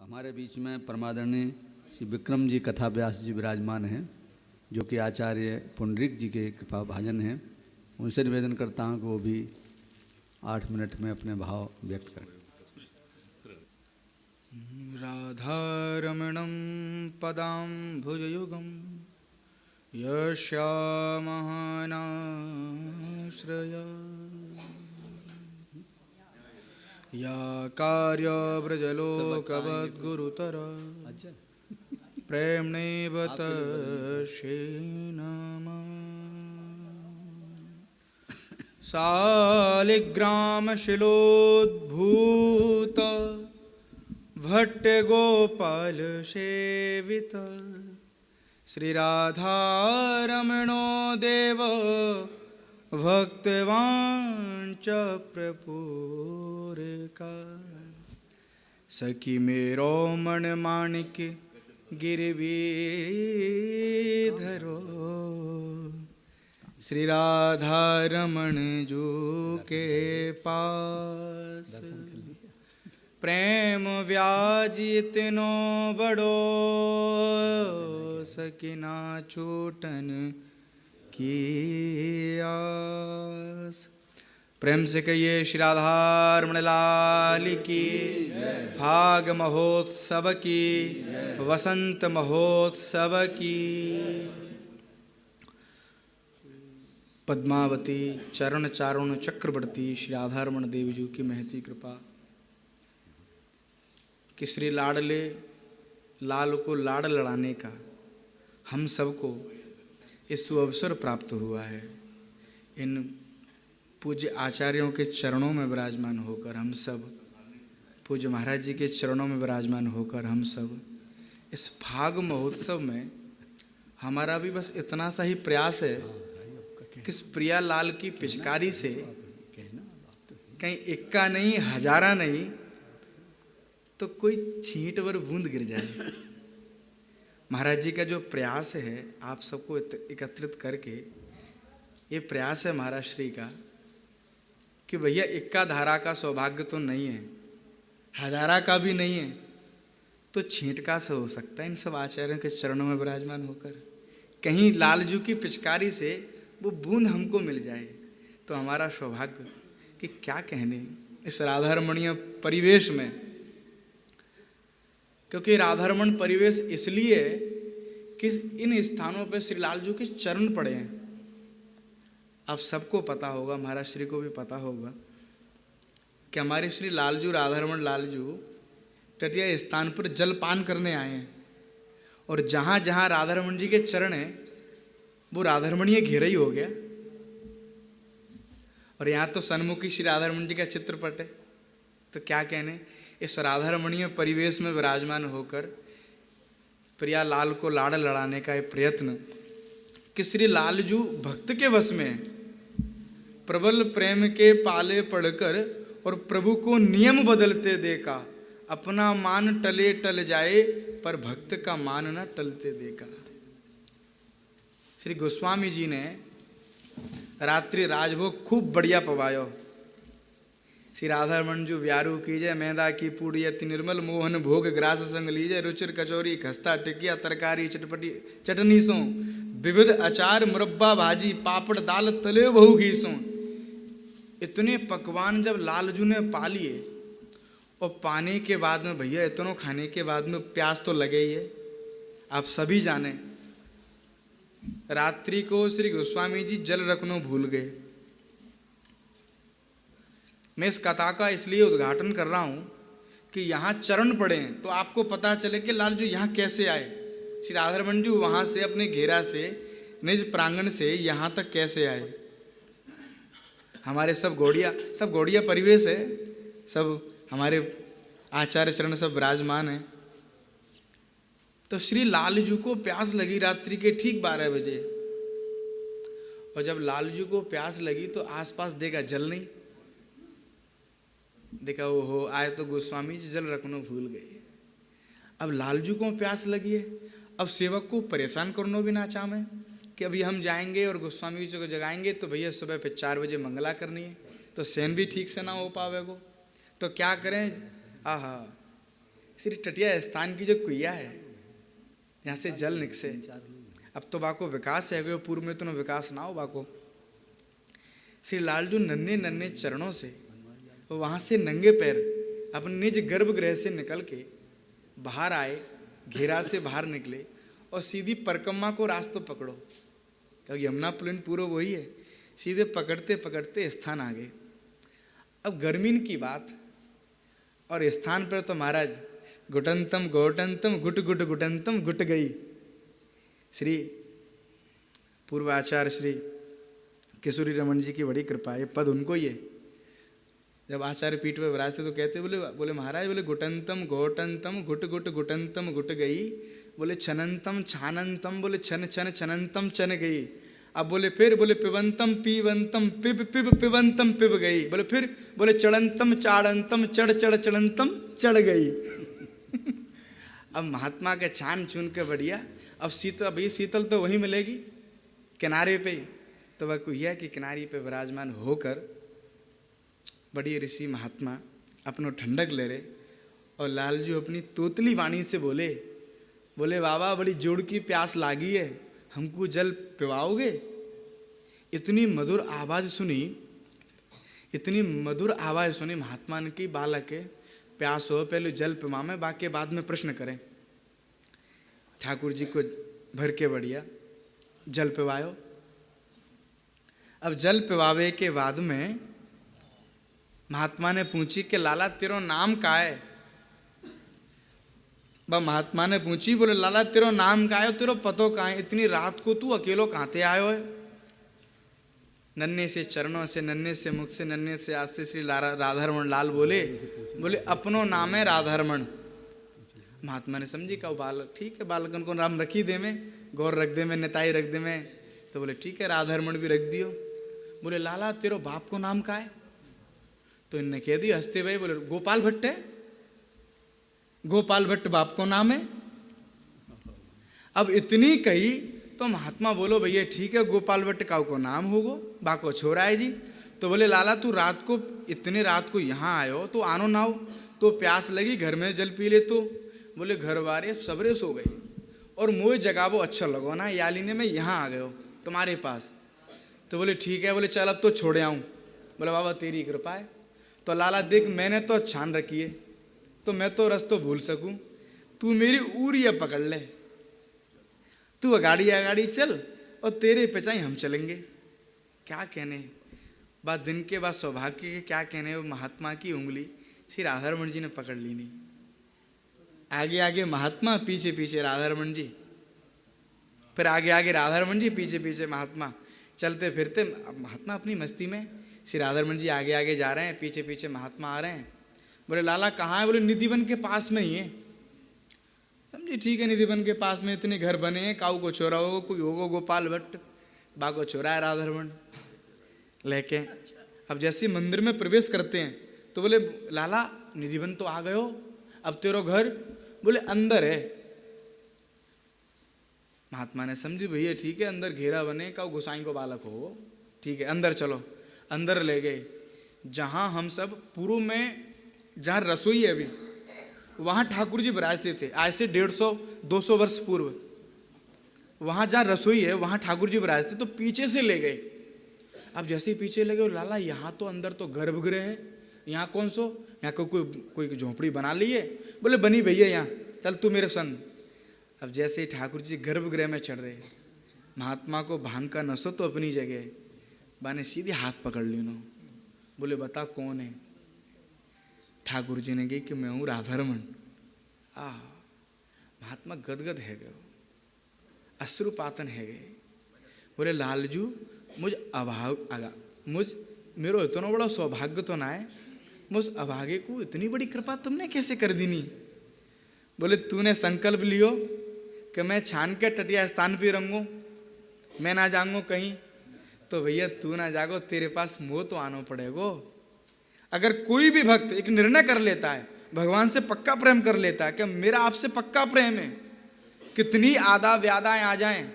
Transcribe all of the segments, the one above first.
हमारे बीच में परमादरणीय श्री विक्रम जी कथा व्यास जी विराजमान हैं, जो कि आचार्य पुंडरीक जी के कृपा भाजन हैं। उनसे निवेदन करता हूं कि वो भी 8 मिनट में अपने भाव व्यक्त करें। राधारमणं पदाम्भुजयुगं यस्यामहानाश्रया या कार्यव्रजलोकवद्गुरुतर प्रेम्णैव तस्यै नमः। शालिग्रामशिलोद्भूत भट्टगोपाल सेवित श्रीराधारमणो देव भक्तवान् च प्रपूरका। सखी मेरो मन माणिक गिरवीधरो श्री राधारमण जू के पास। प्रेम व्याज इतनो बड़ो सकिना छूटन की आस। प्रेम से कहिए श्री राधारमण लाल की, फाग महोत्सव की, वसंत महोत्सव की। पद्मावती चरण चारुण चक्रवर्ती श्री राधारमण देव जी की महती कृपा कि श्री लाडले लाल को लाड़ लड़ाने का हम सबको इस सुअवसर प्राप्त हुआ है। इन पूज्य आचार्यों के चरणों में विराजमान होकर हम सब, पूज्य महाराज जी के चरणों में विराजमान होकर हम सब इस फाग महोत्सव में, हमारा भी बस इतना सा ही प्रयास है कि इस प्रिया लाल की पिचकारी से कहीं इक्का नहीं हजारा नहीं तो कोई छींट भर बूंद गिर जाए। महाराज जी का जो प्रयास है आप सबको एकत्रित करके, ये प्रयास है महाराज श्री का कि भैया इक्का धारा का सौभाग्य तो नहीं है, हजारा का भी नहीं है, तो छींटका से हो सकता है इन सब आचार्यों के चरणों में विराजमान होकर कहीं लालजू की पिचकारी से वो बूंद हमको मिल जाए तो हमारा सौभाग्य। कि क्या कहने इस राधारमणीय परिवेश में, क्योंकि राधारमण परिवेश इसलिए कि इन स्थानों पर श्री लालजू के चरण पड़े हैं। आप सबको पता होगा, महाराज श्री को भी पता होगा कि हमारे श्री लालजू राधारमण लालजू तटीय स्थान पर जलपान करने आए हैं, और जहाँ जहाँ राधारमण जी के चरण हैं वो राधारमणीय घेरा ही हो गया। और यहाँ तो सन्मुखी श्री राधारमण जी का चित्रपट है, तो क्या कहने इस राधारमणीय परिवेश में विराजमान होकर प्रिया लाल को लाड़ लड़ाने का एक प्रयत्न कि श्री लालजू भक्त के वश में है। प्रबल प्रेम के पाले पढ़कर और प्रभु को नियम बदलते देखा, अपना मान टले टल जाए पर भक्त का मान न टलते देखा। श्री गोस्वामी जी ने रात्रि राजभोग खूब बढ़िया पवायो। श्री राधारमण जो व्यारू कीजय मैदा की पूड़ी अति निर्मल मोहन भोग ग्रास संग लीजय रुचिर कचौरी खस्ता टिकिया तरकारी चटपटी चटनी सो विविध अचार मुरब्बा भाजी पापड़ दाल तले बहु घी सो। इतने पकवान जब लालजू ने पा लिए और पाने के बाद में भैया इतनों खाने के बाद में प्यास तो लगे ही है। आप सभी जाने रात्रि को श्री गोस्वामी जी जल रखना भूल गए। मैं इस कथा का इसलिए उद्घाटन कर रहा हूं कि यहाँ चरण पड़े हैं तो आपको पता चले कि लालजू यहाँ कैसे आए। श्री राधारमण जी वहाँ से अपने घेरा से निज प्रांगण से यहाँ तक कैसे आए। हमारे सब गौड़िया परिवेश है, सब हमारे आचार्य चरण सब विराजमान हैं। तो श्री लालजू को प्यास लगी रात्रि के ठीक 12 बजे, और जब लालजू को प्यास लगी तो आसपास देखा जल नहीं, देखा वो हो आए तो गोस्वामी जी जल रखना भूल गए। अब लालजू को प्यास लगी है, अब सेवक को परेशान करना भी ना चाहे कि अभी हम जाएंगे और गोस्वामी जी को जगाएंगे तो भैया सुबह फिर 4 बजे मंगला करनी है, तो शयन भी ठीक से ना हो पावे को, तो क्या करें। आहा श्री टटिया स्थान की जो कुइया है यहाँ से जल निकसे, अब तो बाको विकास है गयो, पूर्व में तो विकास ना हो बाको। श्री लालजू नन्हे नन्हे चरणों से वहाँ से नंगे पैर अपने निज गर्भगृह से निकल के बाहर आए, घेरा से बाहर निकले और सीधी परिक्रमा को रास्ता पकड़ो, क्योंकि यमुना पुलिन पूर्व वही है, सीधे पकड़ते पकड़ते स्थान आ गए। अब गर्मीन की बात, और स्थान पर तो महाराज गुटंतम गोटंतम गुट गुट गुटंतम गुट गई। श्री पूर्वाचार्य श्री किशोरी रमन जी की बड़ी कृपा है, पद उनको ही है। जब आचार्य पीठ पे विराजते तो कहते बोले महाराज बोले गुटंतम गोटंतम गुट गुट गुटंतम गुट गई, बोले छनंतम छानंतम बोले छन छन छनंतम चन गई। अब बोले फिर बोले पिबंतम पीवंतम पिब पिब पिबंतम पिब गई, बोले फिर बोले चढ़ंतम चाड़ंतम चढ़ चढ़ चढ़ंतम चढ़ गई। अब महात्मा के छान चुन के बढ़िया, अब शीतल तो वहीं मिलेगी किनारे पे, तो वह कुइया के किनारे पे विराजमान होकर बड़ी ऋषि महात्मा अपनो ठंडक ले रहे, और लालजू अपनी तोतली वाणी से बोले बाबा बड़ी जोड़ की प्यास लागी है, हमको जल पिवाओगे। इतनी मधुर आवाज़ सुनी महात्मा ने की बालक के प्यास हो पहले जल पिवावे, बाकी बाद में प्रश्न करें। ठाकुर जी को भर के बढ़िया जल पिवायो। अब जल पिवावे के बाद में महात्मा ने पूछी कि लाला तेरो नाम का है। महात्मा ने पूछी बोले लाला तेरो नाम का है, तेरो पतो का है, इतनी रात को तू अकेलो कहाँ से आयो है। नन्हे से चरणों से, नन्हे से मुख से, नन्हे से आज से श्री राधारमण लाल बोले अपनो नाम है राधारमण। महात्मा ने समझी का बालक ठीक है, बालकन को नाम रखी दे में, गौर रख दे में, नेताई रख दे में, तो बोले ठीक है राधारमण भी रख दियो। बोले लाला तेरो बाप को नाम का है, तो इनने कह दी हंसते भाई, बोले गोपाल भट्ट है, गोपाल भट्ट बाप को नाम है। अब इतनी कही तो महात्मा बोलो भैया ठीक है गोपाल भट्ट काऊ को नाम होगो, बाको छोरा है जी। तो बोले लाला तू रात को इतने रात को यहाँ आयो तो आनो ना हो, तो प्यास लगी घर में जल पी ले। तो बोले घर वाले सबरे सो गए और मुझे जगावो अच्छा लगो ना, याली ने मैं यहाँ आ गयो तुम्हारे पास। तो बोले ठीक है, बोले चल अब तो छोड़े आऊँ। बोले बाबा तेरी कृपा है। तो लाला देख मैंने तो छान रखी है, तो मैं तो रस्तो भूल सकूं, तू मेरी उरिया पकड़ ले, तू अगाड़ी चल और तेरे पेचाई हम चलेंगे। क्या कहने बात दिन के बाद सौभाग्य के, क्या कहने वो महात्मा की उंगली श्री राधारमण जी ने पकड़ ली नहीं। आगे आगे महात्मा, पीछे पीछे राधारमण जी, फिर आगे आगे राधारमण जी, पीछे पीछे महात्मा। चलते फिरते महात्मा अपनी मस्ती में, श्री राधारमण जी आगे आगे जा रहे हैं, पीछे पीछे महात्मा आ रहे हैं। बोले लाला कहाँ है? बोले निधिवन के पास में ही है। समझे ठीक है, निधिवन के पास में इतने घर बने हैं, काऊ को छोरा होगा, कोई होगा गोपाल भट्ट, बा को छोरा है राधारमण लेके। अब जैसे मंदिर में प्रवेश करते हैं तो बोले लाला निधिवन तो आ गए हो, अब तेरो घर? बोले अंदर है। महात्मा ने समझी भैया ठीक है, अंदर घेरा बने, काऊ गोसाई को बालक हो, ठीक है अंदर चलो। अंदर ले गए, जहाँ हम सब पूर्व में जहाँ रसोई है अभी, वहाँ ठाकुर जी विराजते थे आज से 150-200 वर्ष पूर्व। वहाँ जहाँ रसोई है वहाँ ठाकुर जी विराजते, तो पीछे से ले गए। अब जैसे ही पीछे ले गए, लाला यहाँ तो अंदर तो गर्भगृह है, यहाँ कौन सो, यहाँ कोई झोंपड़ी बना ली है? बोले बनी भैया यहाँ, चल तू मेरे संग। अब जैसे ही ठाकुर जी गर्भगृह में चढ़ रहे, महात्मा को भांग का नशो तो अपनी जगह, बाने सीधे हाथ पकड़ ली उन्होंने। बोले बता कौन है? ठाकुर जी ने कही कि मैं हूँ राधारमण। महात्मा गदगद है गए, अश्रुपातन है गए। बोले लालजू मेरो इतना बड़ा सौभाग्य तो ना है, मुझ अभागे को इतनी बड़ी कृपा तुमने कैसे कर दी? नहीं बोले तूने संकल्प लियो कि मैं छान के टटिया स्थान पे रहूँगो, मैं ना जाऊँगो कहीं, तो भैया तू ना जागो, तेरे पास मोह तो आना पड़ेगो। अगर कोई भी भक्त एक निर्णय कर लेता है, भगवान से पक्का प्रेम कर लेता है कि मेरा आपसे पक्का प्रेम है, कितनी आधा व्याधाएं आ जाएं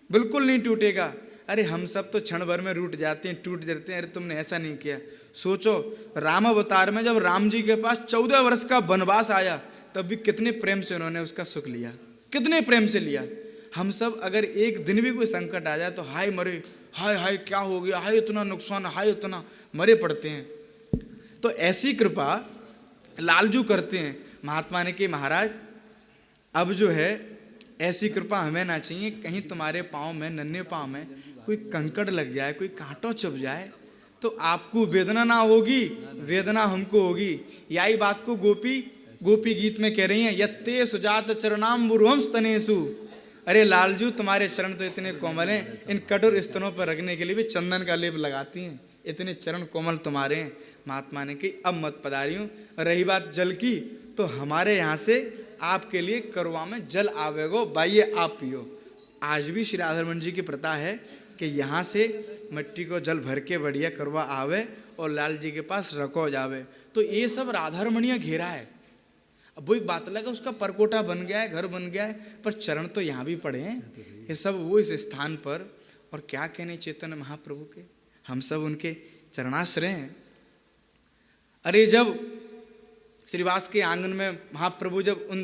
बिल्कुल नहीं टूटेगा। अरे हम सब तो क्षण भर में रूठ जाते हैं, टूट जाते हैं। अरे तुमने ऐसा नहीं किया। सोचो राम अवतार में जब राम जी के पास 14 वर्ष का वनवास आया, तब भी कितने प्रेम से उन्होंने उसका सुख लिया, कितने प्रेम से लिया। हम सब अगर एक दिन भी कोई संकट आ जाए तो हाय मरे, हाय हाय क्या हो गया, हाय इतना नुकसान, हाय इतना, मरे पड़ते हैं। तो ऐसी कृपा लालजू करते हैं। महात्मा ने कि महाराज अब जो है ऐसी कृपा हमें ना चाहिए, कहीं तुम्हारे पाँव में, नन्हे पाँव में कोई कंकड़ लग जाए, कोई कांटो चुभ जाए तो आपको वेदना ना होगी, वेदना हमको होगी। यही बात को गोपी गीत में कह रही हैं, यत्ते सुजात चरणाम्बुरुहंस तनेषु। अरे लालजू तुम्हारे चरण तो इतने कोमल हैं, इन कठोर स्तनों पर रखने के लिए भी चंदन का लेप लगाती हैं, इतने चरण कोमल तुम्हारे हैं। महात्मा ने कि अब मत पधारियूं। रही बात जल की, तो हमारे यहाँ से आपके लिए करवा में जल आवेगो, बाइये आप पियो। आज भी श्री राधारमण जी की प्रथा है कि यहाँ से मिट्टी को जल भर के बढ़िया करवा आवे और लाल जी के पास रखो जावे। तो ये सब राधारमणिया घेरा है। अब वो एक बात लगा, उसका परकोटा बन गया है, घर बन गया है, पर चरण तो यहाँ भी पड़े हैं, ये सब वो इस स्थान पर। और क्या कहने चैतन्य महाप्रभु के, हम सब उनके चरणाश्रय हैं। अरे जब श्रीवास के आंगन में महाप्रभु जब उन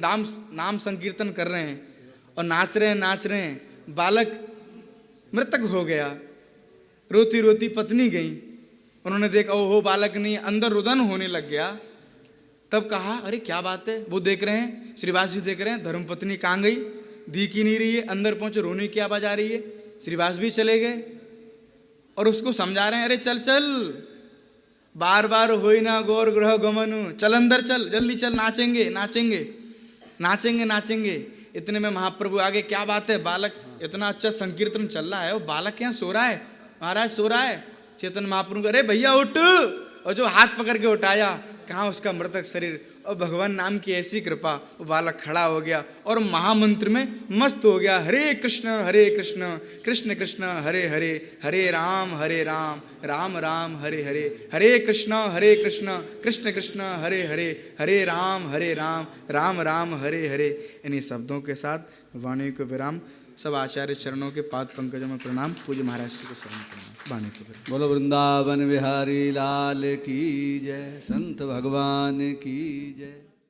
नाम संकीर्तन कर रहे हैं और नाच रहे हैं, बालक मृतक हो गया, रोती रोती पत्नी गई, उन्होंने देखा ओहो बालक नहीं, अंदर रुदन होने लग गया। तब कहा अरे क्या बात है, वो देख रहे हैं, श्रीवास जी देख रहे हैं, धर्मपत्नी कहाँ गई, दिख ही नहीं रही है, अंदर पहुंचे रोने की आवाज आ रही है। श्रीवास भी चले गए और उसको समझा रहे हैं, अरे चल चल, बार बार होई ना गौर ग्रह गमनु, चल अंदर चल, जल्दी चल, नाचेंगे नाचेंगे नाचेंगे नाचेंगे। इतने में महाप्रभु आगे, क्या बात है बालक, इतना अच्छा संकीर्तन चल रहा है, वो बालक यहाँ सो रहा है, महाराज सो रहा है। चेतन महाप्रभु अरे भैया उठ, और जो हाथ पकड़ के उठाया, कहाँ उसका मृतक शरीर, और भगवान नाम की ऐसी कृपा, वो बालक खड़ा हो गया और महामंत्र में मस्त हो गया। हरे कृष्ण कृष्ण कृष्ण हरे हरे, हरे राम राम राम हरे हरे, हरे कृष्ण कृष्ण कृष्ण हरे हरे, हरे राम राम राम हरे हरे। इन्हीं शब्दों के साथ वाणी को विराम। सब आचार्य चरणों के पाद पंकजों में प्रणाम। पूज्य महाराज जी को शरण प्रणाम। वाणी को विराम। बोलो वृंदावन बिहारी लाल की जय, संत भगवान की जय।